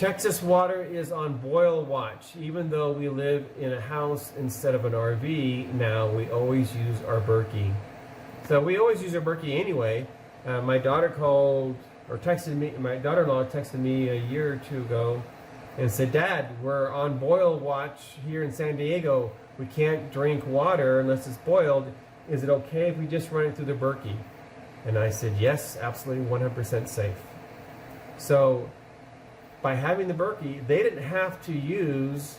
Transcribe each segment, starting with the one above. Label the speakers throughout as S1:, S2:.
S1: Texas water is on boil watch. Even though we live in a house instead of an RV now, we always use our Berkey. So we always use our Berkey anyway. My daughter called or texted me. My daughter-in-law texted me a year or two ago and said, "Dad, we're on boil watch here in San Diego. We can't drink water unless it's boiled. Is it okay if we just run it through the Berkey?" And I said, "Yes, absolutely, 100% safe." So by having the Berkey, they didn't have to use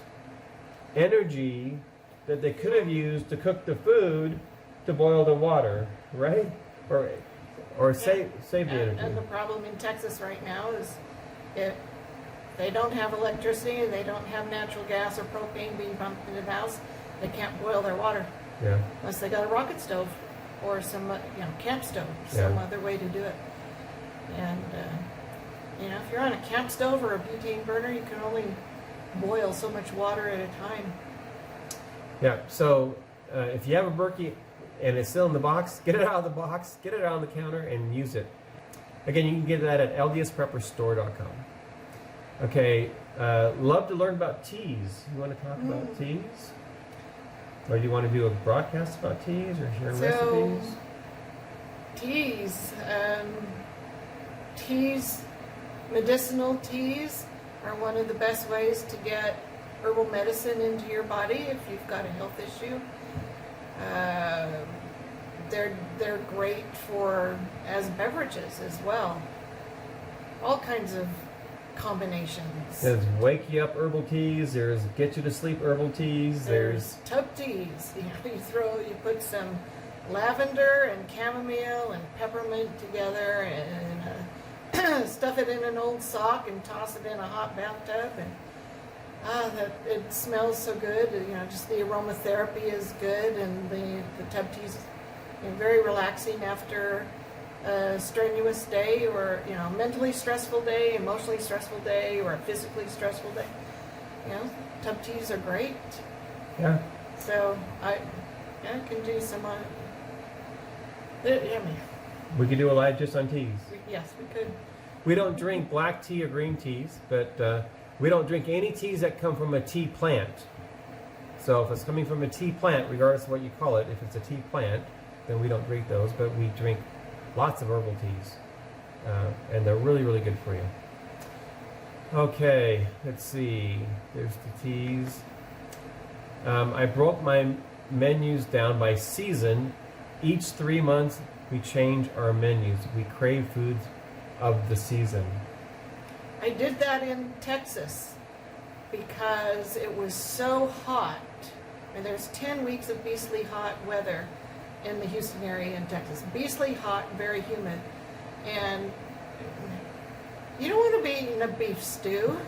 S1: energy that they could have used to cook the food to boil the water, right? Or save the energy.
S2: And the problem in Texas right now is if they don't have electricity and they don't have natural gas or propane being pumped into the house, they can't boil their water.
S1: Yeah.
S2: Unless they got a rocket stove or some, camp stove, some other way to do it. And, if you're on a camp stove or a butane burner, you can only boil so much water at a time.
S1: Yeah, so if you have a Berkey and it's still in the box, get it out of the box, get it out on the counter, and use it. Again, you can get that at LDSPrepperstore.com. Okay, love to learn about teas. You want to talk about teas? Or do you want to do a broadcast about teas or share recipes?
S2: Teas, medicinal teas are one of the best ways to get herbal medicine into your body if you've got a health issue. They're great as beverages as well. All kinds of combinations.
S1: There's wake you up herbal teas. There's get you to sleep herbal teas.
S2: There's tub teas. You put some lavender and chamomile and peppermint together and stuff it in an old sock and toss it in a hot bathtub, and it smells so good. Just the aromatherapy is good, and the tub teas very relaxing after a strenuous day, or mentally stressful day, emotionally stressful day, or a physically stressful day. Tub teas are great.
S1: Yeah.
S2: So I can do some on it.
S1: We could do a live just on teas.
S2: Yes, we could.
S1: We don't drink black tea or green teas, but we don't drink any teas that come from a tea plant. So if it's coming from a tea plant, regardless of what you call it, if it's a tea plant, then we don't drink those, but we drink lots of herbal teas, and they're really, really good for you. Okay, let's see. There's the teas. I broke my menus down by season. Each 3 months, we change our menus. We crave foods of the season.
S2: I did that in Texas because it was so hot. And there's 10 weeks of beastly hot weather in the Houston area in Texas. Beastly hot, very humid. And you don't want to be eating a beef stew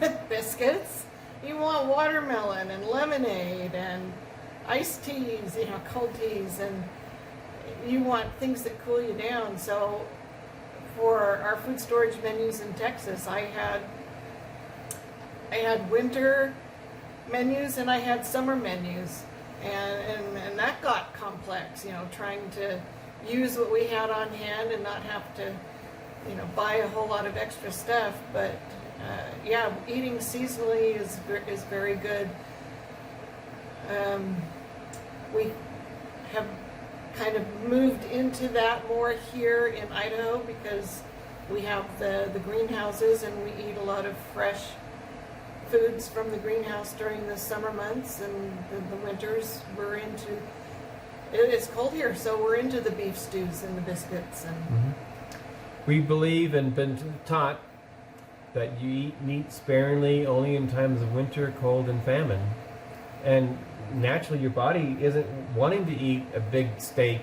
S2: with biscuits. You want watermelon and lemonade and iced teas, cold teas, and you want things that cool you down. So for our food storage menus in Texas, I had winter menus and I had summer menus, and that got complex, trying to use what we had on hand and not have to buy a whole lot of extra stuff. But eating seasonally is very good. We have kind of moved into that more here in Idaho because we have the greenhouses, and we eat a lot of fresh foods from the greenhouse during the summer months, and the winters we're into. It's cold here, so we're into the beef stews and the biscuits. And
S1: we believe and been taught that you eat meat sparingly only in times of winter, cold, and famine. And naturally, your body isn't wanting to eat a big steak.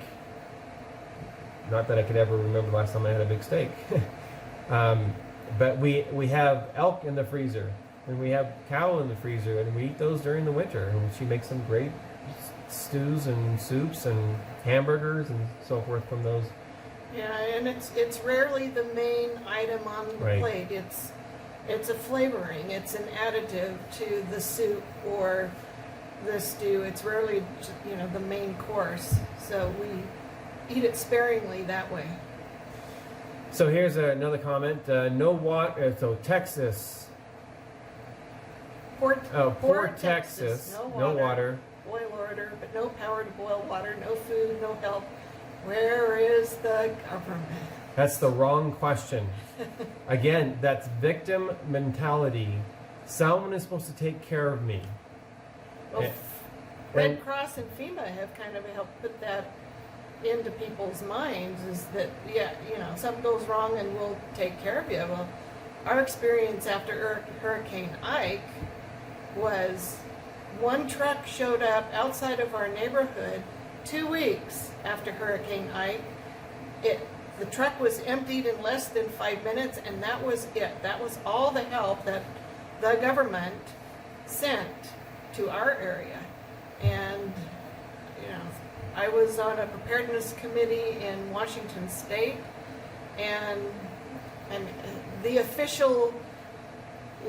S1: Not that I could ever remember the last time I had a big steak. But we have elk in the freezer, and we have cow in the freezer, and we eat those during the winter. And she makes some great stews and soups and hamburgers and so forth from those.
S2: Yeah, and it's rarely the main item on the plate. It's a flavoring. It's an additive to the soup or the stew. It's rarely the main course. So we eat it sparingly that way.
S1: So here's another comment. No water. So Texas. Poor Texas. No water.
S2: Boil order, but no power to boil water. No food. No help. Where is the government?
S1: That's the wrong question. Again, that's victim mentality. Someone is supposed to take care of me.
S2: Well, Red Cross and FEMA have kind of helped put that into people's minds, is that, yeah, you know, something goes wrong and we'll take care of you. Well, our experience after Hurricane Ike was one truck showed up outside of our neighborhood 2 weeks after Hurricane Ike. The truck was emptied in less than 5 minutes, and that was it. That was all the help that the government sent to our area. And, you know, I was on a preparedness committee in Washington State, and the official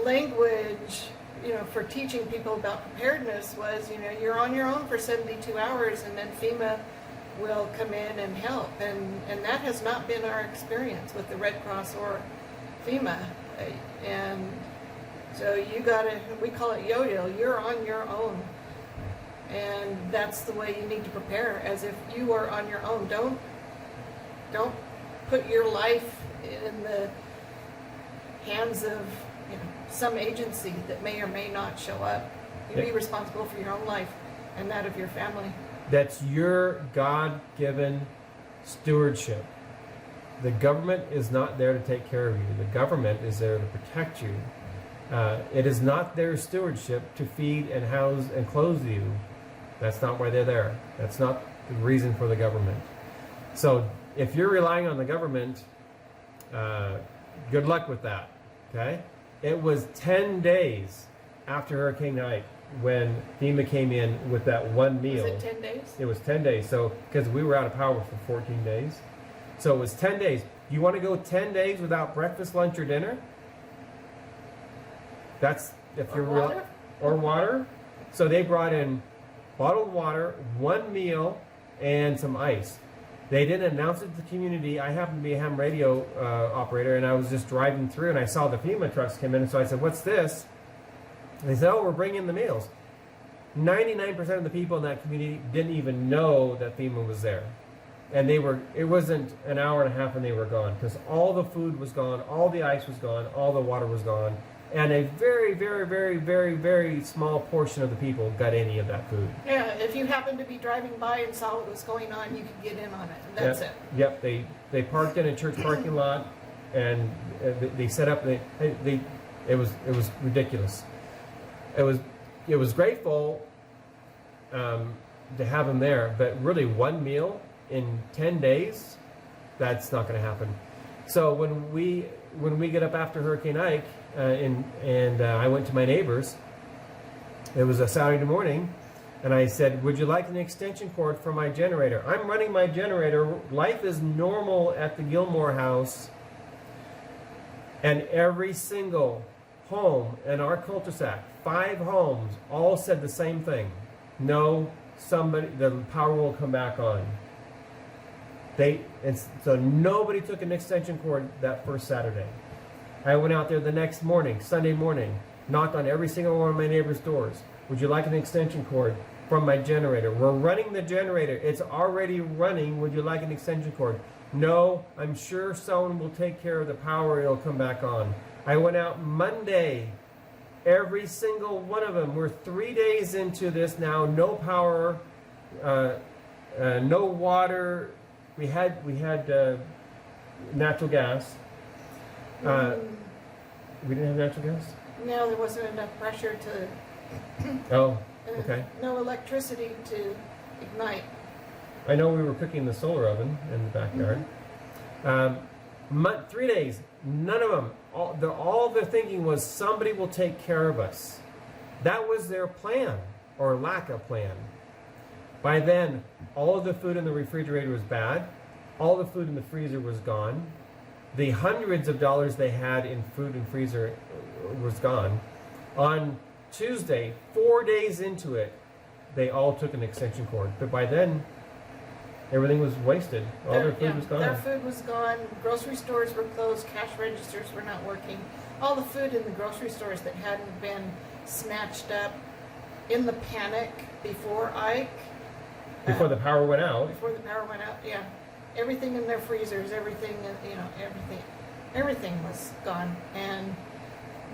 S2: language, you know, for teaching people about preparedness was, you know, you're on your own for 72 hours, and then FEMA will come in and help. And that has not been our experience with the Red Cross or FEMA. And so you gotta, we call it yo-yo, you're on your own. And that's the way you need to prepare, as if you are on your own. Don't put your life in the hands of, you know, some agency that may or may not show up. You be responsible for your own life and that of your family.
S1: That's your God-given stewardship. The government is not there to take care of you. The government is there to protect you. It is not their stewardship to feed and house and clothe you. That's not why they're there. That's not the reason for the government. So if you're relying on the government, good luck with that. Okay? It was 10 days after Hurricane Ike when FEMA came in with that one meal.
S2: Was it 10 days?
S1: It was 10 days. So, because we were out of power for 14 days. So it was 10 days. You want to go 10 days without breakfast, lunch, or dinner? That's, if you're
S2: water?
S1: Or water. So they brought in bottled water, one meal, and some ice. They didn't announce it to the community. I happened to be a ham radio operator, and I was just driving through, and I saw the FEMA trucks come in, and so I said, "What's this?" They said, "Oh, we're bringing the meals." 99% of the people in that community didn't even know that FEMA was there. And it wasn't an hour and a half and they were gone, because all the food was gone, all the ice was gone, all the water was gone, and a very, very, very, very, very small portion of the people got any of that food.
S2: Yeah, if you happened to be driving by and saw what was going on, you could get in on it, and that's it.
S1: Yep, they parked in a church parking lot, and they set up, it was ridiculous. It was grateful to have them there, but really one meal in 10 days, that's not going to happen. So when we get up after Hurricane Ike, and I went to my neighbors, it was a Saturday morning, and I said, "Would you like an extension cord for my generator?" I'm running my generator. Life is normal at the Gilmore house, and every single home in our cul-de-sac, 5 homes, all said the same thing. No, the power will come back on. So nobody took an extension cord that first Saturday. I went out there the next morning, Sunday morning, knocked on every single one of my neighbors' doors. "Would you like an extension cord from my generator? We're running the generator. It's already running. Would you like an extension cord?" "No, I'm sure someone will take care of the power. It'll come back on." I went out Monday. Every single one of them. We're 3 days into this now. No power, no water. We had natural gas. We didn't have natural gas?
S2: No, there wasn't enough pressure to...
S1: Oh, okay.
S2: No electricity to ignite.
S1: I know we were cooking in the solar oven in the backyard. 3 days, none of them. All their thinking was somebody will take care of us. That was their plan, or lack of plan. By then, all of the food in the refrigerator was bad. All the food in the freezer was gone. The hundreds of dollars they had in food and freezer was gone. On Tuesday, 4 days into it, they all took an extension cord. But by then, everything was wasted. All their food was gone.
S2: Their food was gone. Grocery stores were closed. Cash registers were not working. All the food in the grocery stores that hadn't been snatched up in the panic before Ike.
S1: Before the power went out.
S2: Before the power went out, yeah. Everything in their freezers, everything was gone. And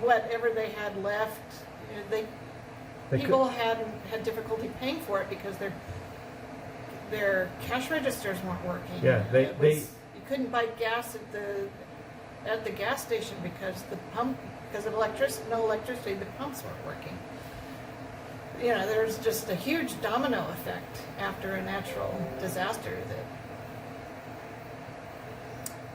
S2: whatever they had left, people had difficulty paying for it because their cash registers weren't working.
S1: Yeah,
S2: you couldn't buy gas at the gas station because of no electricity, the pumps weren't working. There's just a huge domino effect after a natural disaster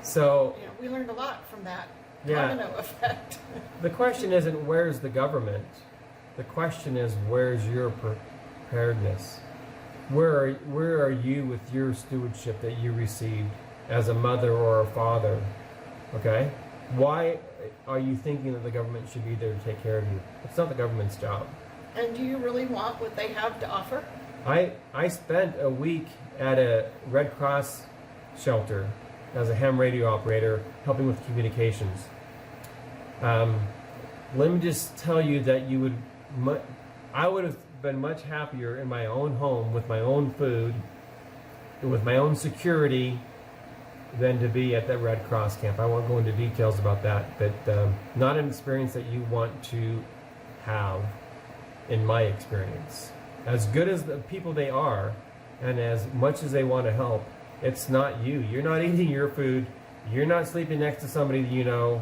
S1: So
S2: we learned a lot from that
S1: Yeah.
S2: domino effect.
S1: the question isn't where's the government. The question is where's your preparedness? Where are you with your stewardship that you received as a mother or a father? Okay? Why are you thinking that the government should be there to take care of you? It's not the government's job.
S2: And do you really want what they have to offer?
S1: I spent a week at a Red Cross shelter as a ham radio operator helping with communications. Let me just tell you that I would have been much happier in my own home with my own food, with my own security, than to be at that Red Cross camp. I won't go into details about that, but not an experience that you want to have, in my experience. As good as the people they are, and as much as they want to help, it's not you. You're not eating your food. You're not sleeping next to somebody that you know.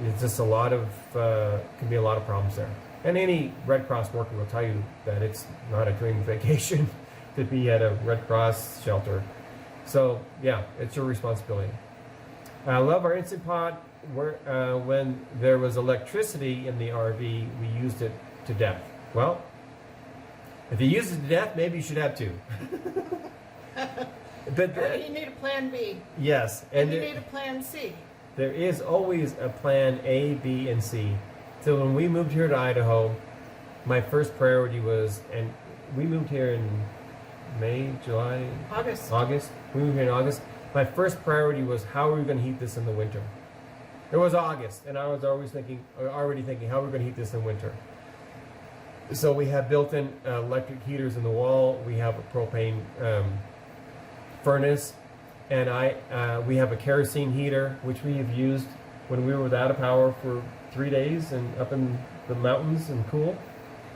S1: It's just could be a lot of problems there. And any Red Cross worker will tell you that it's not a dream vacation to be at a Red Cross shelter. So yeah, it's your responsibility. I love our Instant Pot. When there was electricity in the RV, we used it to death. Well, if you use it to death, maybe you should have two.
S2: But you need a plan B.
S1: Yes,
S2: And you need a plan C.
S1: There is always a plan A, B, and C. So when we moved here to Idaho, my first priority was, and we moved here in May, July, August. We moved here in August. My first priority was how are we going to heat this in the winter? It was August, and I was already thinking how are we going to heat this in winter? So we have built-in electric heaters in the wall. We have a propane furnace, and we have a kerosene heater, which we have used when we were without a power for 3 days and up in the mountains and cool.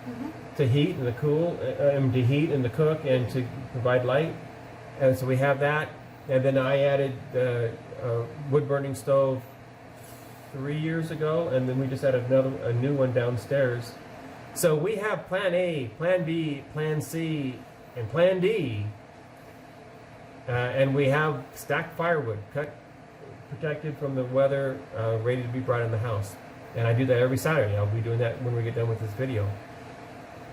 S2: Mm-hmm.
S1: To heat and to cool, to heat and to cook and to provide light. And so we have that. And then I added a wood-burning stove 3 years ago, and then we just added a new one downstairs. So we have Plan A, Plan B, Plan C, and Plan D. And we have stacked firewood, protected from the weather, ready to be brought in the house. And I do that every Saturday. I'll be doing that when we get done with this video.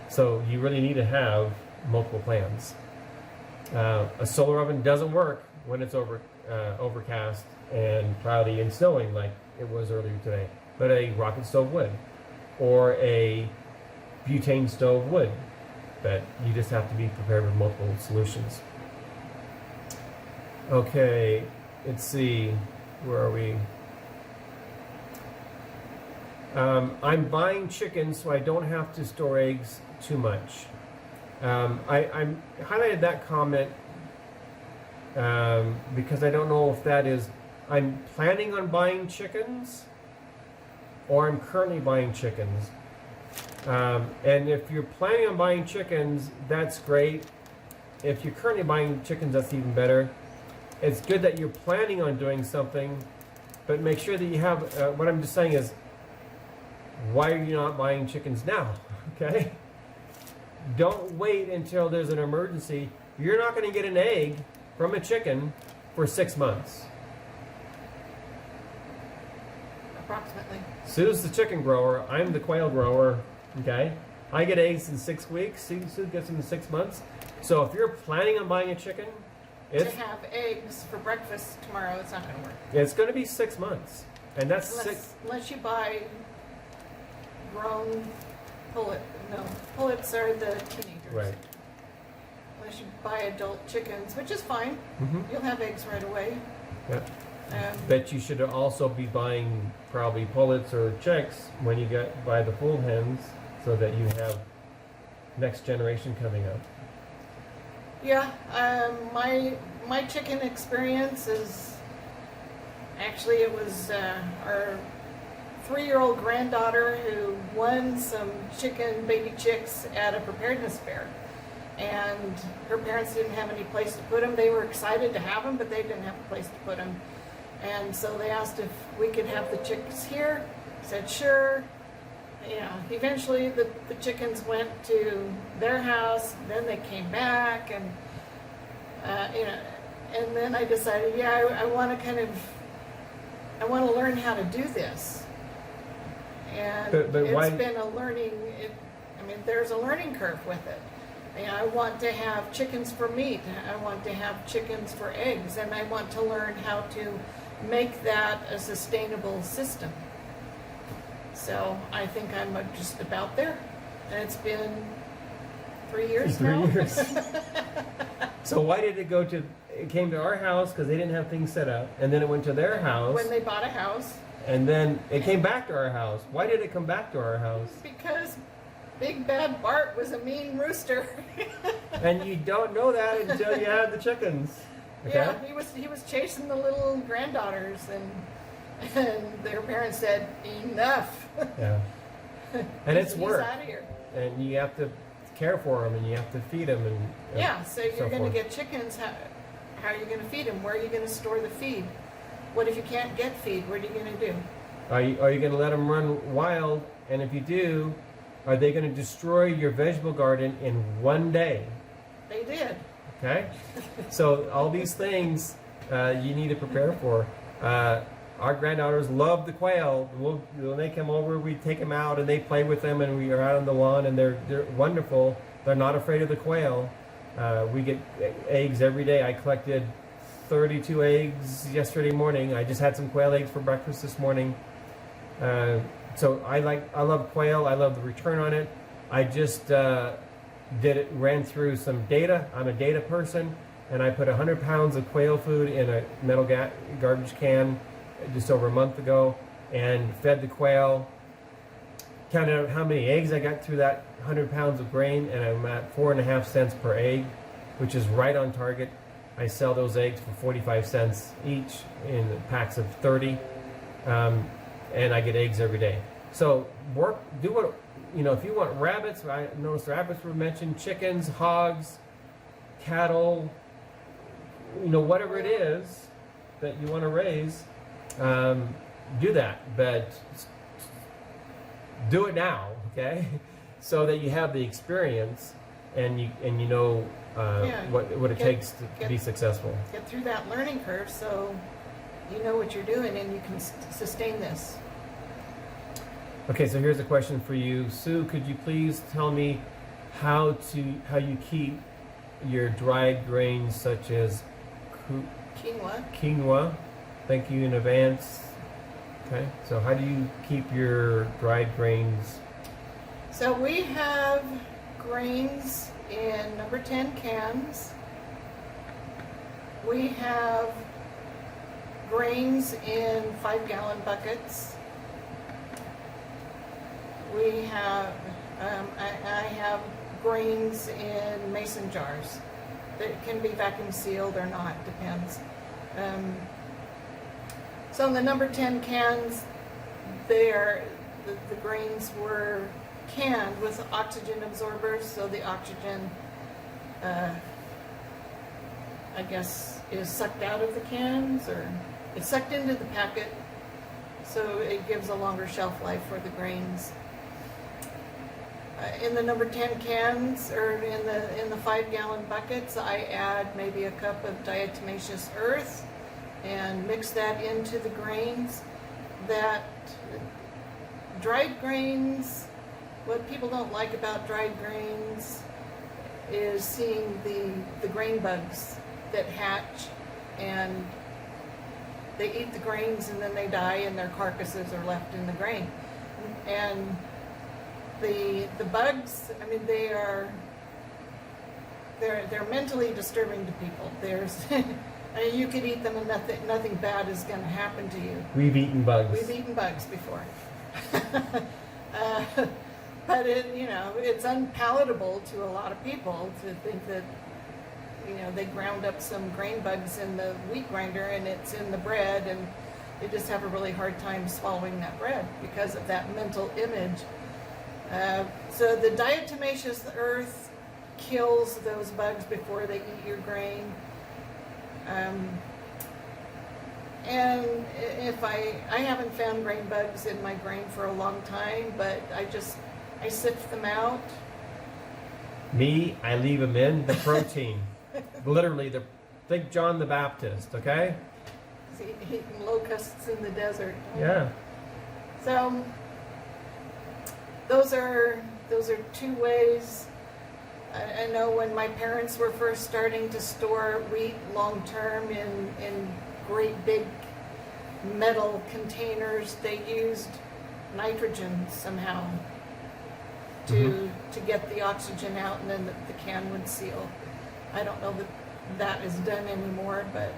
S1: So you really need to have multiple plans. A solar oven doesn't work when it's overcast and cloudy and snowing like it was earlier today, but a rocket stove would, or a butane stove would. But you just have to be prepared with multiple solutions. Okay, let's see, where are we? I'm buying chickens so I don't have to store eggs too much. I highlighted that comment because I don't know if that is, I'm planning on buying chickens or I'm currently buying chickens. And if you're planning on buying chickens, that's great. If you're currently buying chickens, that's even better. It's good that you're planning on doing something, but make sure that you have, what I'm just saying is, why are you not buying chickens now? Okay? Don't wait until there's an emergency. You're not going to get an egg from a chicken for 6 months.
S2: Approximately.
S1: Sue's the chicken grower. I'm the quail grower. Okay? I get eggs in 6 weeks. Sue gets them in 6 months. So if you're planning on buying a chicken,
S2: to have eggs for breakfast tomorrow, it's not going to work.
S1: It's going to be 6 months. And that's
S2: unless you buy grown pullets are the teenagers.
S1: Right.
S2: unless you buy adult chickens, which is fine. You'll have eggs right away.
S1: Yeah. But you should also be buying probably pullets or chicks when you buy the full hens, so that you have next generation coming up.
S2: Yeah, my chicken experience is actually, it was our 3-year-old granddaughter who won some baby chicks at a preparedness fair, and her parents didn't have any place to put them. They were excited to have them, but they didn't have a place to put them, and so they asked if we could have the chicks here. I said sure. Eventually the chickens went to their house, then they came back, and and then I decided, I want to learn how to do this. And
S1: but why?
S2: It's been a learning, there's a learning curve with it. I want to have chickens for meat, I want to have chickens for eggs, and I want to learn how to make that a sustainable system. So I think I'm just about there, and it's been 3 years now.
S1: 3 years. So why did it came to our house because they didn't have things set up, and then it went to their house.
S2: When they bought a house.
S1: And then it came back to our house. Why did it come back to our house?
S2: Because Big Bad Bart was a mean rooster.
S1: And you don't know that until you have the chickens. Okay?
S2: Yeah, he was chasing the little granddaughters, and their parents said, enough.
S1: Yeah. And it's work.
S2: He's out of here.
S1: And you have to care for them, and you have to feed them. And
S2: so you're going to get chickens. How are you going to feed them? Where are you going to store the feed? What if you can't get feed? What are you going to do?
S1: Are you going to let them run wild? And if you do, are they going to destroy your vegetable garden in one day?
S2: They did.
S1: Okay? So all these things you need to prepare for. Our granddaughters love the quail. When they come over, we take them out and they play with them, and we are out on the lawn, and they're wonderful. They're not afraid of the quail. We get eggs every day. I collected 32 eggs yesterday morning. I just had some quail eggs for breakfast this morning. So I love quail. I love the return on it. I just ran through some data. I'm a data person, and I put 100 pounds of quail food in a metal garbage can just over a month ago, and fed the quail. Counted out how many eggs I got through that 100 pounds of grain, and I'm at 4.5 cents per egg, which is right on target. I sell those eggs for 45 cents each in packs of 30, and I get eggs every day. So do what, if you want rabbits, I noticed rabbits were mentioned, chickens, hogs, cattle, whatever it is that you want to raise, do that, but do it now, okay? So that you have the experience and you know what it takes to be successful.
S2: Get through that learning curve so you know what you're doing and you can sustain this.
S1: Okay, so here's a question for you, Sue. Could you please tell me how you keep your dried grains such as quinoa? Thank you in advance. Okay, so how do you keep your dried grains?
S2: So we have grains in number 10 cans. We have grains in 5-gallon buckets. We have, I have grains in mason jars that can be vacuum sealed or not, depends. So in the number 10 cans, the grains were canned with oxygen absorbers, so the oxygen, I guess, is sucked out of the cans, or it's sucked into the packet, so it gives a longer shelf life for the grains. In the number 10 cans, or in the 5-gallon buckets, I add maybe a cup of diatomaceous earth and mix that into the grains. That dried grains, what people don't like about dried grains is seeing the grain bugs that hatch, and they eat the grains and then they die and their carcasses are left in the grain. And the bugs, they're mentally disturbing to people. There's, I mean, you could eat them and nothing bad is going to happen to you.
S1: We've eaten bugs.
S2: We've eaten bugs before. But it's unpalatable to a lot of people to think that, they ground up some grain bugs in the wheat grinder and it's in the bread, and they just have a really hard time swallowing that bread because of that mental image. So the diatomaceous earth kills those bugs before they eat your grain. And if I haven't found grain bugs in my grain for a long time, but I sift them out.
S1: Me, I leave them in the protein. Literally, think John the Baptist, okay?
S2: Eating locusts in the desert.
S1: Yeah.
S2: So those are two ways. I know when my parents were first starting to store wheat long term in great big metal containers, they used nitrogen somehow to get the oxygen out, and then the can would seal. I don't know that is done anymore, but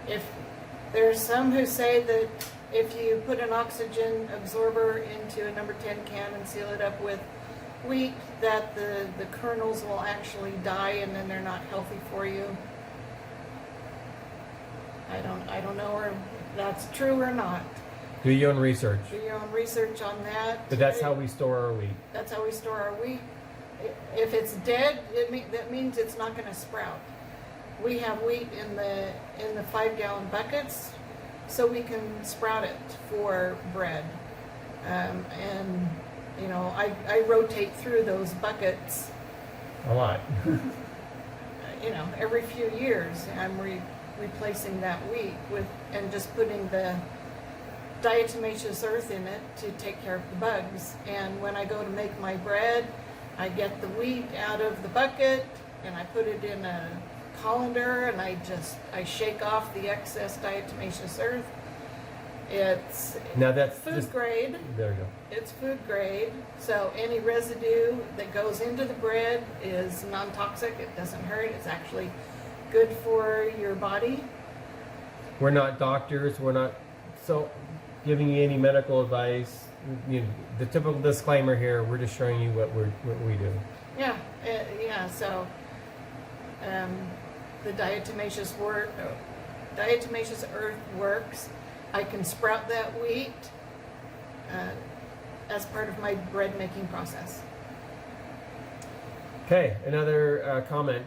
S2: if there's some who say that if you put an oxygen absorber into a number 10 can and seal it up with wheat, that the kernels will actually die and then they're not healthy for you. I don't know if that's true or not.
S1: Do your own research.
S2: Do your own research on that.
S1: But that's how we store our wheat.
S2: That's how we store our wheat. If it's dead, that means it's not going to sprout. We have wheat in the 5-gallon buckets, so we can sprout it for bread. And I rotate through those buckets.
S1: A lot.
S2: Every few years, I'm replacing that wheat and just putting the diatomaceous earth in it to take care of the bugs. And when I go to make my bread, I get the wheat out of the bucket and I put it in a colander and I shake off the excess diatomaceous earth. That's food grade.
S1: There you go.
S2: It's food grade, so any residue that goes into the bread is non-toxic. It doesn't hurt. It's actually good for your body.
S1: We're not doctors. We're not giving you any medical advice. The typical disclaimer here. We're just showing you what we do.
S2: Yeah. So the diatomaceous earth works. I can sprout that wheat as part of my bread making process.
S1: Okay, another comment.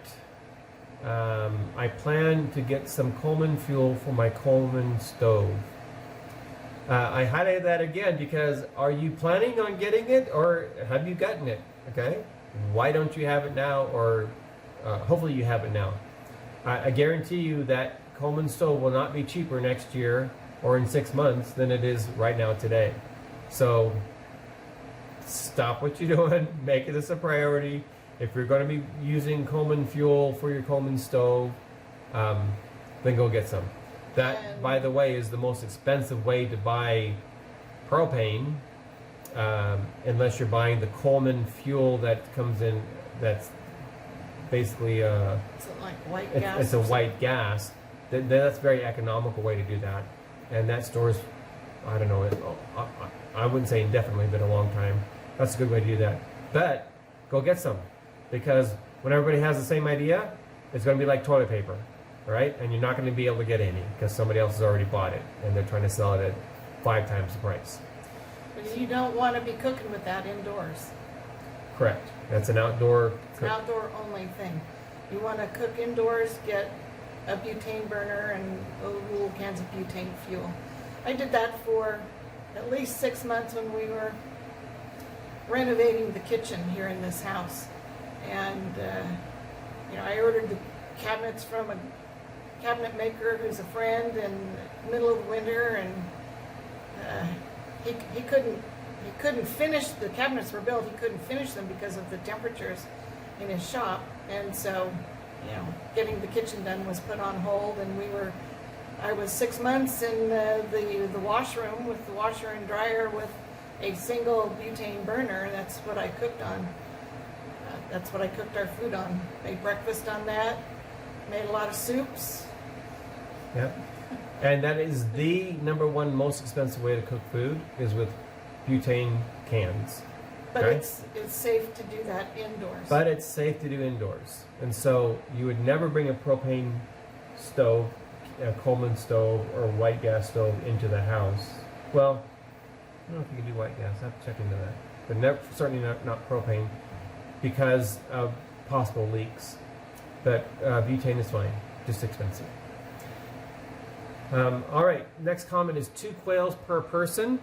S1: I plan to get some Coleman fuel for my Coleman stove. I highlighted that again because are you planning on getting it or have you gotten it? Okay, why don't you have it now, or hopefully you have it now. I guarantee you that Coleman stove will not be cheaper next year or in 6 months than it is right now today. So stop what you're doing, make this a priority. If you're going to be using Coleman fuel for your Coleman stove, then go get some. That, by the way, is the most expensive way to buy propane, unless you're buying the Coleman fuel that comes in, that's basically
S2: it's like white gas.
S1: It's a white gas. That's a very economical way to do that. And that stores, I don't know, I wouldn't say indefinitely, but a long time. That's a good way to do that. But go get some, because when everybody has the same idea, it's going to be like toilet paper, right? And you're not going to be able to get any because somebody else has already bought it and they're trying to sell it at 5 times the price.
S2: But you don't want to be cooking with that indoors.
S1: Correct. That's an outdoor.
S2: It's an outdoor only thing. You want to cook indoors, get a butane burner and little cans of butane fuel. I did that for at least 6 months when we were renovating the kitchen here in this house. And I ordered the cabinets from a cabinet maker who's a friend in the middle of the winter, and he couldn't finish, the cabinets were built, he couldn't finish them because of the temperatures in his shop. And so getting the kitchen done was put on hold, and I was 6 months in the washroom with the washer and dryer with a single butane burner. That's what I cooked on. That's what I cooked our food on. Made breakfast on that. Made a lot of soups.
S1: Yep. And that is the number one most expensive way to cook food is with butane cans.
S2: But
S1: Okay.
S2: it's safe to do that indoors.
S1: But it's safe to do indoors. And so you would never bring a propane stove, a Coleman stove, or white gas stove into the house. Well, I don't know if you can do white gas. I have to check into that. But certainly not propane because of possible leaks. But butane is fine, just expensive. All right, next comment is 2 quails per person.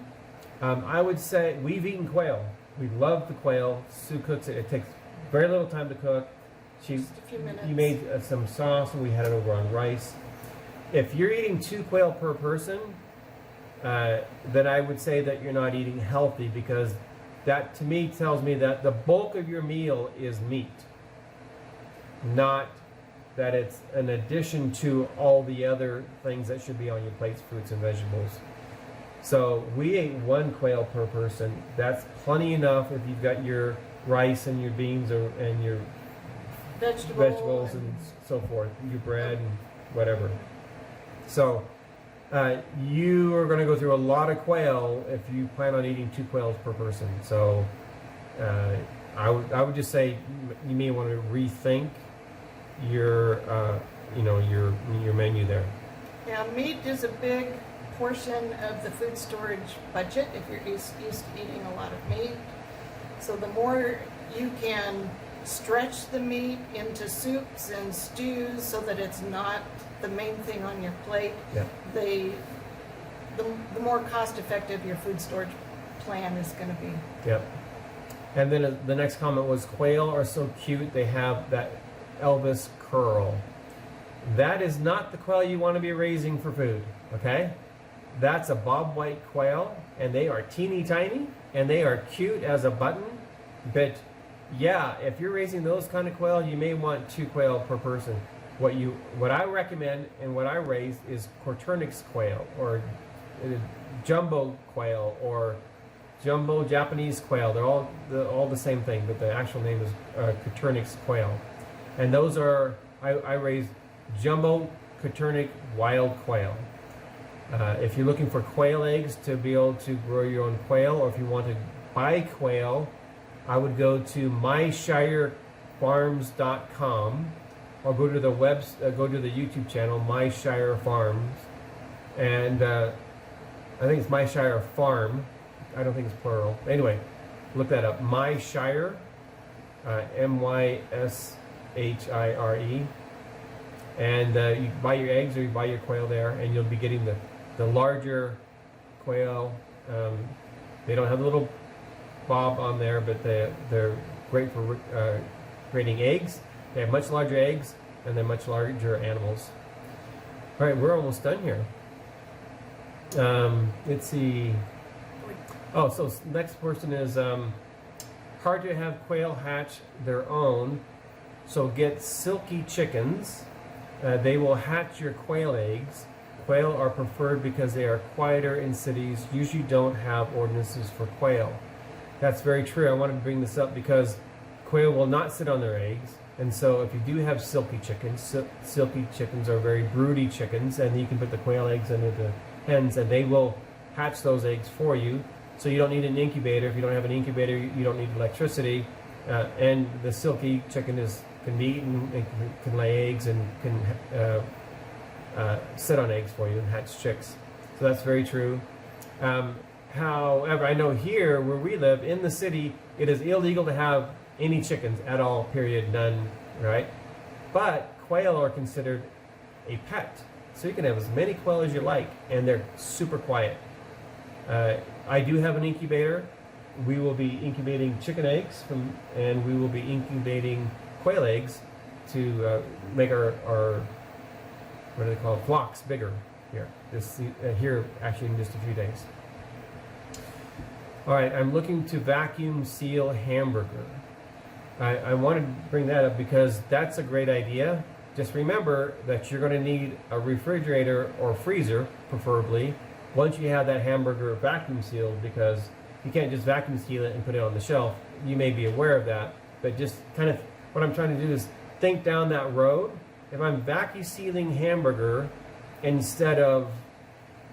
S1: I would say we've eaten quail. We love the quail. Sue cooks it. It takes very little time to cook.
S2: Just a few minutes.
S1: You made some sauce and we had it over on rice. If you're eating 2 quail per person, then I would say that you're not eating healthy because that to me tells me that the bulk of your meal is meat, not that it's an addition to all the other things that should be on your plates, fruits and vegetables. So we ate 1 quail per person. That's plenty enough if you've got your rice and your beans and your vegetables and so forth, your bread and whatever. So you are going to go through a lot of quail if you plan on eating 2 quails per person. So I would just say you may want to rethink your your menu there.
S2: Yeah, meat is a big portion of the food storage budget if you're used to eating a lot of meat. So the more you can stretch the meat into soups and stews so that it's not the main thing on your plate,
S1: Yeah.
S2: the more cost effective your food storage plan is going to be.
S1: Yep. And then the next comment was quail are so cute. They have that Elvis curl. That is not the quail you want to be raising for food. Okay. That's a bobwhite quail, and they are teeny tiny, and they are cute as a button. But yeah, if you're raising those kind of quail, you may want 2 quail per person. What I recommend and what I raise is Quaternix quail, or jumbo quail, or jumbo Japanese quail. They're all the same thing, but the actual name is Quaternix quail. And those are I raise jumbo Quaternic wild quail. If you're looking for quail eggs to be able to grow your own quail, or if you want to buy quail, I would go to myShireFarms.com, or go to the YouTube channel MyShire Farms, and I think it's MyShire Farm. I don't think it's plural. Anyway, look that up. MyShire, MyShire, and you buy your eggs or you buy your quail there, and you'll be getting the larger quail. They don't have the little bob on there, but they're great for creating eggs. They have much larger eggs, and they're much larger animals. All right, we're almost done here. Let's see. Oh, so next person is hard to have quail hatch their own, so get silky chickens. They will hatch your quail eggs. Quail are preferred because they are quieter in cities, usually don't have ordinances for quail. That's very true. I wanted to bring this up because quail will not sit on their eggs. And so if you do have silky chickens are very broody chickens, and you can put the quail eggs into the hens and they will hatch those eggs for you. So you don't need an incubator. If you don't have an incubator, you don't need electricity. And the silky chicken can be eaten and can lay eggs and can sit on eggs for you and hatch chicks. So that's very true. However, I know here where we live in the city, it is illegal to have any chickens at all, period, none, right? But quail are considered a pet. So you can have as many quail as you like, and they're super quiet. I do have an incubator. We will be incubating chicken eggs, and we will be incubating quail eggs to make our what do they call it, flocks bigger here. Here actually in just a few days. All right, I'm looking to vacuum seal hamburger. I wanted to bring that up because that's a great idea. Just remember that you're going to need a refrigerator or freezer, preferably, once you have that hamburger vacuum sealed, because you can't just vacuum seal it and put it on the shelf. You may be aware of that. but just kind of what I'm trying to do is think down that road. If I'm vacuum sealing hamburger instead of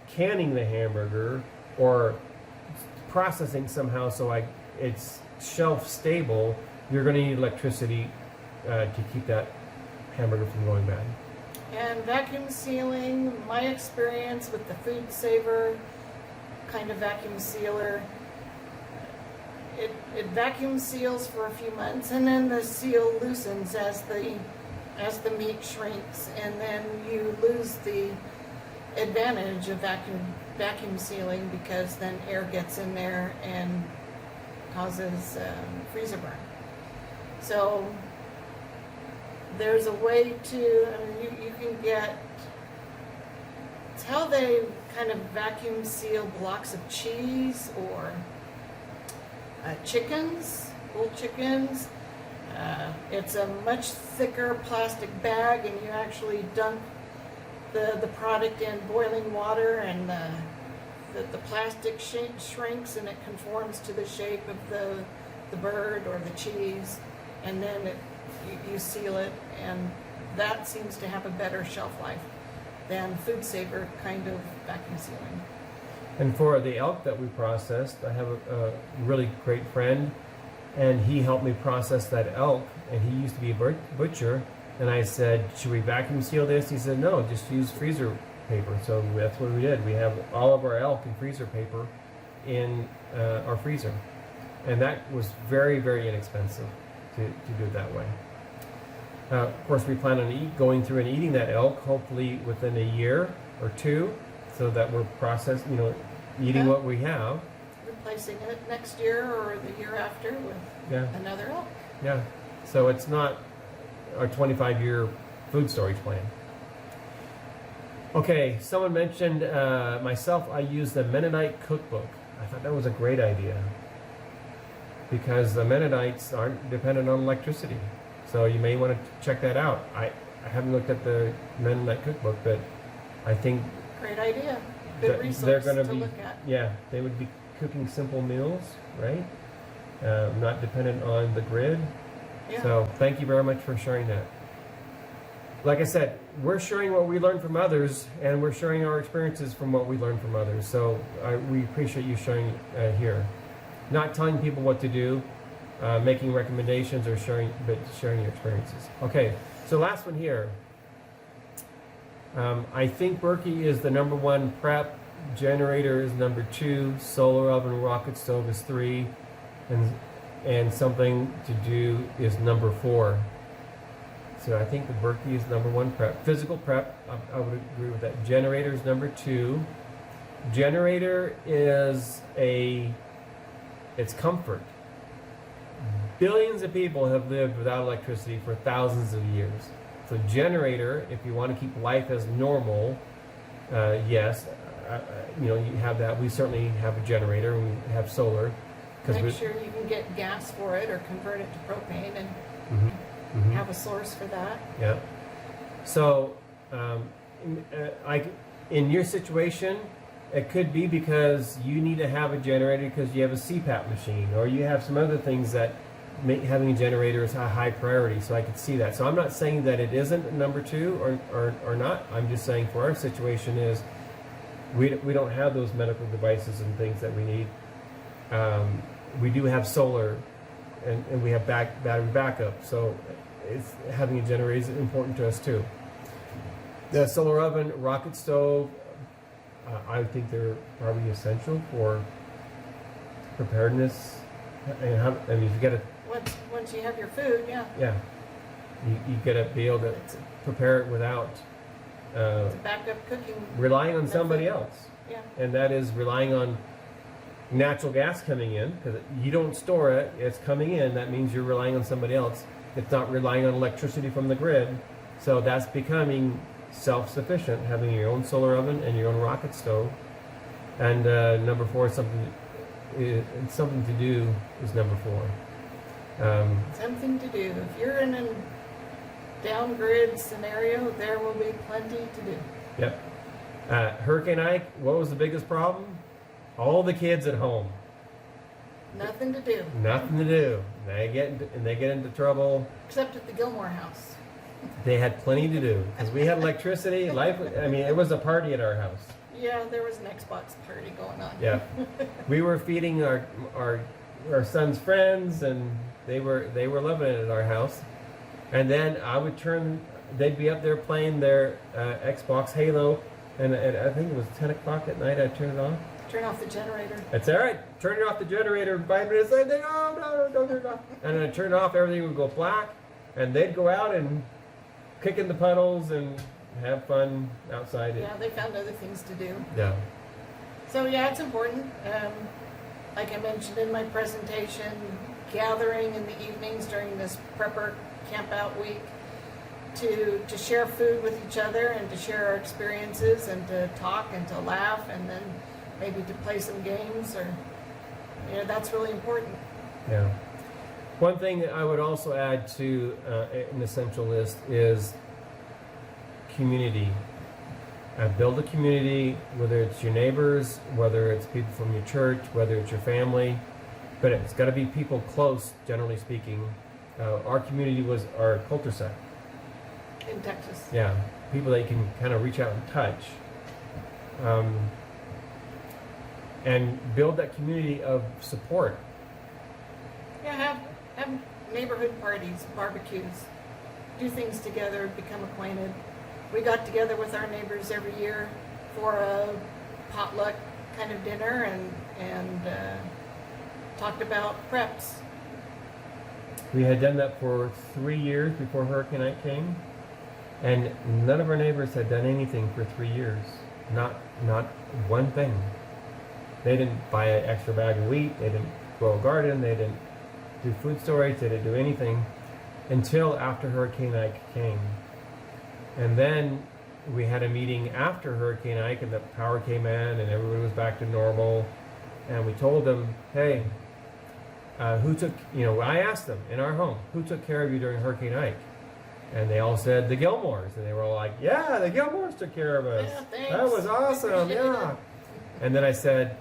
S1: canning the hamburger or processing somehow so it's shelf stable, you're going to need electricity to keep that hamburger from going bad.
S2: And vacuum sealing, my experience with the Food Saver kind of vacuum sealer, it vacuum seals for a few months, and then the seal loosens as the meat shrinks, and then you lose the advantage of vacuum sealing because then air gets in there and causes freezer burn. So there's a way to, I mean, you can get, it's how they kind of vacuum seal blocks of cheese or chickens, whole chickens. It's a much thicker plastic bag, and you actually dunk the product in boiling water, and the plastic shrinks and it conforms to the shape of the bird or the cheese, and then you seal it, and that seems to have a better shelf life than Food Saver kind of vacuum sealing.
S1: And for the elk that we processed, I have a really great friend, and he helped me process that elk, and he used to be a butcher, and I said, should we vacuum seal this? He said, no, just use freezer paper. So that's what we did. We have all of our elk in freezer paper in our freezer, and that was very, very inexpensive to do it that way. Of course, we plan on going through and eating that elk, hopefully within a year or two, so that we're eating what we have.
S2: Replacing it next year or the year after with another elk.
S1: Yeah. So it's not our 25-year food storage plan. Okay, someone mentioned myself, I use the Mennonite cookbook. I thought that was a great idea because the Mennonites aren't dependent on electricity. So you may want to check that out. I haven't looked at the Mennonite cookbook, but I think
S2: great idea. Good resource
S1: they're going
S2: to
S1: be,
S2: look at.
S1: Yeah, they would be cooking simple meals, right? Not dependent on the grid.
S2: Yeah.
S1: So thank you very much for sharing that. Like I said, we're sharing what we learned from others, and we're sharing our experiences from what we learned from others. So we appreciate you sharing here. Not telling people what to do, making recommendations, or sharing your experiences. Okay, so last one here. I think Berkey is the #1 prep, generator is #2, solar oven, rocket stove is 3, and something to do is #4. So I think the Berkey is #1 prep. Physical prep, I would agree with that. Generator is #2. Generator is it's comfort. Billions of people have lived without electricity for thousands of years. So generator, if you want to keep life as normal, yes, you have that. We certainly have a generator, and we have solar.
S2: Make sure you can get gas for it or convert it to propane and have a source for that.
S1: Yeah. So, in your situation, it could be because you need to have a generator because you have a CPAP machine, or you have some other things that make having a generator is a high priority. So I could see that. So I'm not saying that it isn't #2 or not. I'm just saying for our situation is we don't have those medical devices and things that we need. We do have solar, and we have battery backup. So having a generator is important to us too. The solar oven, rocket stove, I think they're probably essential for preparedness. If you get
S2: once you have your food,
S1: you got to be able to prepare it without
S2: it's a backup cooking.
S1: relying on somebody else.
S2: Yeah.
S1: And that is relying on natural gas coming in, because you don't store it, it's coming in. That means you're relying on somebody else. It's not relying on electricity from the grid. So that's becoming self-sufficient, having your own solar oven and your own rocket stove. And #4 is something to do is #4.
S2: Something to do. If you're in a down-grid scenario, there will be plenty to do.
S1: Yep. Hurricane Ike, what was the biggest problem? All the kids at home.
S2: Nothing to do.
S1: Nothing to do. They get into trouble.
S2: Except at the Gilmore house.
S1: They had plenty to do because we had electricity. Life. I mean, it was a party at our house.
S2: Yeah, there was an Xbox party going on.
S1: Yeah, we were feeding our son's friends, and they were loving it at our house. And then I would they'd be up there playing their Xbox Halo, and I think it was 10 o'clock at night. I'd turn it off.
S2: Turn off the generator.
S1: That's all right. Turn it off the generator. 5 minutes later, they go, no, don't turn it off. And then I turn it off. Everything would go black, and they'd go out and kick in the puddles and have fun outside.
S2: Yeah, they found other things to do.
S1: Yeah.
S2: So yeah, it's important. Like I mentioned in my presentation, gathering in the evenings during this prepper camp out week to share food with each other and to share our experiences and to talk and to laugh and then maybe to play some games or that's really important.
S1: Yeah. One thing that I would also add to an essential list is community. Build a community, whether it's your neighbors, whether it's people from your church, whether it's your family, but it's got to be people close, generally speaking. Our community was our cul-de-sac.
S2: In Texas.
S1: Yeah, people that you can kind of reach out and touch. And build that community of support.
S2: Yeah, have neighborhood parties, barbecues, do things together, become acquainted. We got together with our neighbors every year for a potluck kind of dinner and talked about preps.
S1: We had done that for 3 years before Hurricane Ike came, and none of our neighbors had done anything for 3 years. Not one thing. They didn't buy an extra bag of wheat. They didn't grow a garden. They didn't do food storage. They didn't do anything until after Hurricane Ike came. And then we had a meeting after Hurricane Ike, and the power came in, and everybody was back to normal. And we told them, hey, who took, I asked them in our home, who took care of you during Hurricane Ike? And they all said the Gilmores. And they were all like, yeah, the Gilmores took care of us.
S2: Yeah, thanks.
S1: That was awesome, yeah. And then I said,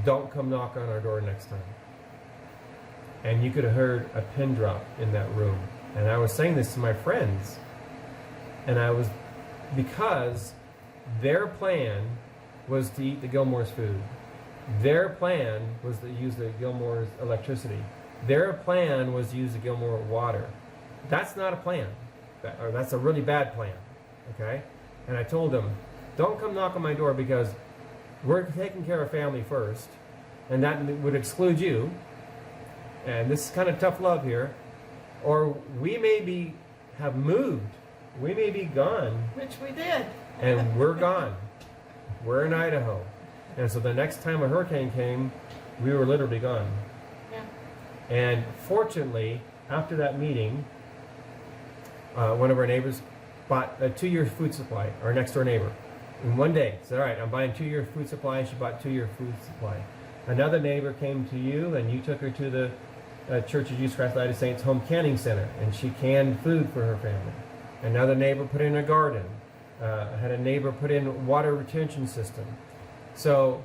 S1: don't come knock on our door next time. And you could have heard a pin drop in that room. And I was saying this to my friends. And because their plan was to eat the Gilmores' food. Their plan was to use the Gilmores' electricity. Their plan was to use the Gilmore water. That's not a plan. Or that's a really bad plan. Okay? And I told them, don't come knock on my door because we're taking care of family first. And that would exclude you. And this is kind of tough love here. Or we may have moved. We may be gone.
S2: Which we did.
S1: And we're gone. We're in Idaho. And so the next time a hurricane came, we were literally gone.
S2: Yeah.
S1: And fortunately, after that meeting, one of our neighbors bought a 2-year food supply, our next door neighbor. In one day, said, all right, I'm buying 2-year food supply. She bought 2-year food supply. Another neighbor came to you, and you took her to the Church of Jesus Christ Latter-day Saints Home Canning Center, and she canned food for her family. Another neighbor put in a garden. I had a neighbor put in water retention system. So,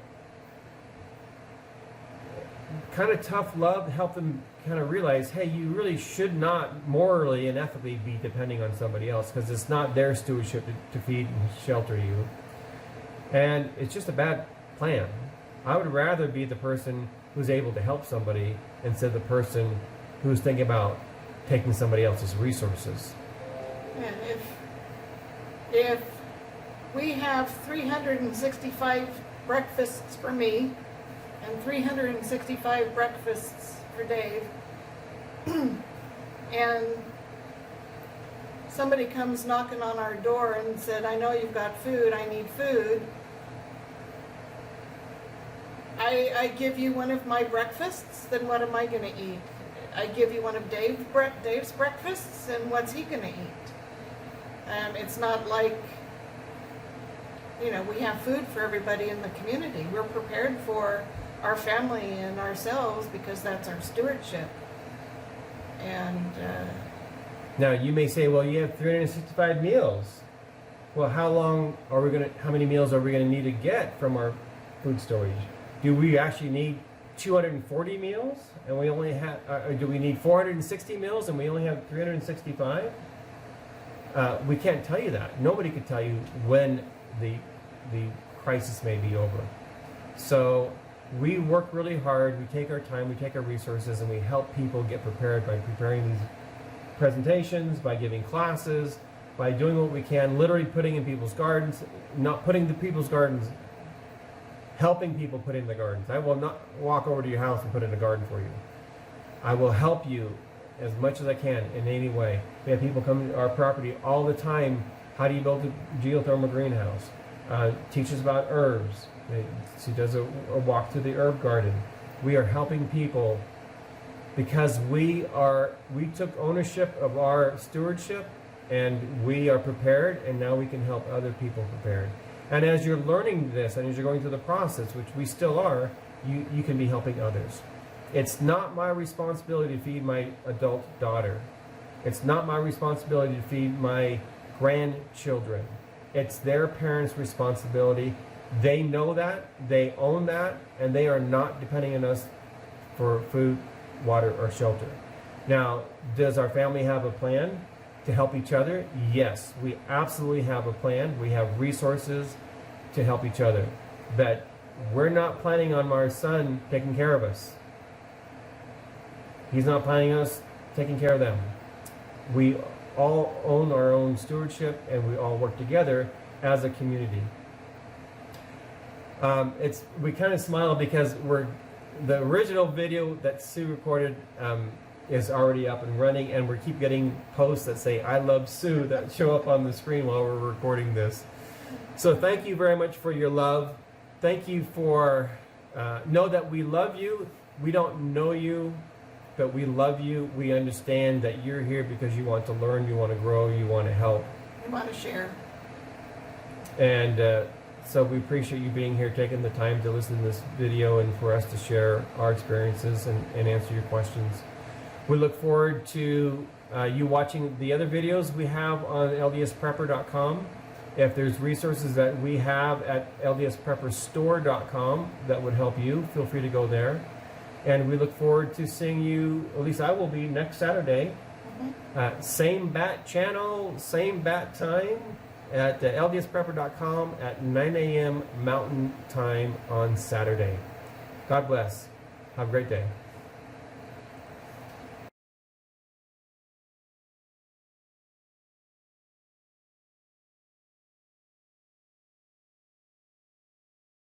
S1: kind of tough love helped them kind of realize, hey, you really should not morally and ethically be depending on somebody else because it's not their stewardship to feed and shelter you. And it's just a bad plan. I would rather be the person who's able to help somebody instead of the person who's thinking about taking somebody else's resources.
S2: And if we have 365 breakfasts for me and 365 breakfasts for Dave, and somebody comes knocking on our door and said, I know you've got food, I need food, I give you one of my breakfasts, then what am I going to eat? I give you one of Dave's breakfasts, and what's he going to eat? It's not like, we have food for everybody in the community. We're prepared for our family and ourselves because that's our stewardship. And
S1: now you may say, well, you have 365 meals. Well, how many meals are we going to need to get from our food storage? Do we actually need 240 meals and we only have, do we need 460 meals and we only have 365? We can't tell you that. Nobody could tell you when the crisis may be over. So we work really hard, we take our time, we take our resources, and we help people get prepared by preparing these presentations, by giving classes, by doing what we can, literally putting in people's gardens, not putting the people's gardens, helping people put in the gardens. I will not walk over to your house and put in a garden for you. I will help you as much as I can in any way. We have people come to our property all the time. How do you build a geothermal greenhouse? Teach us about herbs. She does a walk to the herb garden. We are helping people because we took ownership of our stewardship and we are prepared, and now we can help other people prepared. And as you're learning this and as you're going through the process, which we still are, you can be helping others. It's not my responsibility to feed my adult daughter. It's not my responsibility to feed my grandchildren. It's their parents' responsibility. They know that, they own that, and they are not depending on us for food, water, or shelter. Now, does our family have a plan to help each other? Yes, we absolutely have a plan. We have resources to help each other. But we're not planning on our son taking care of us. He's not planning on us taking care of them. We all own our own stewardship, and we all work together as a community. We kind of smile because the original video that Sue recorded is already up and running, and we keep getting posts that say "I love Sue" that show up on the screen while we're recording this. So thank you very much for your love. Thank you for know that we love you. We don't know you, but we love you. We understand that you're here because you want to learn, you want to grow, you want to help.
S2: We want to share.
S1: And so we appreciate you being here, taking the time to listen to this video and for us to share our experiences and answer your questions. We look forward to you watching the other videos we have on LDSPrepper.com. If there's resources that we have at LDSPrepperStore.com that would help you, feel free to go there. And we look forward to seeing you, at least I will be, next Saturday. Same bat channel, same bat time at LDSPrepper.com at 9 a.m. Mountain Time on Saturday. God bless. Have a great day.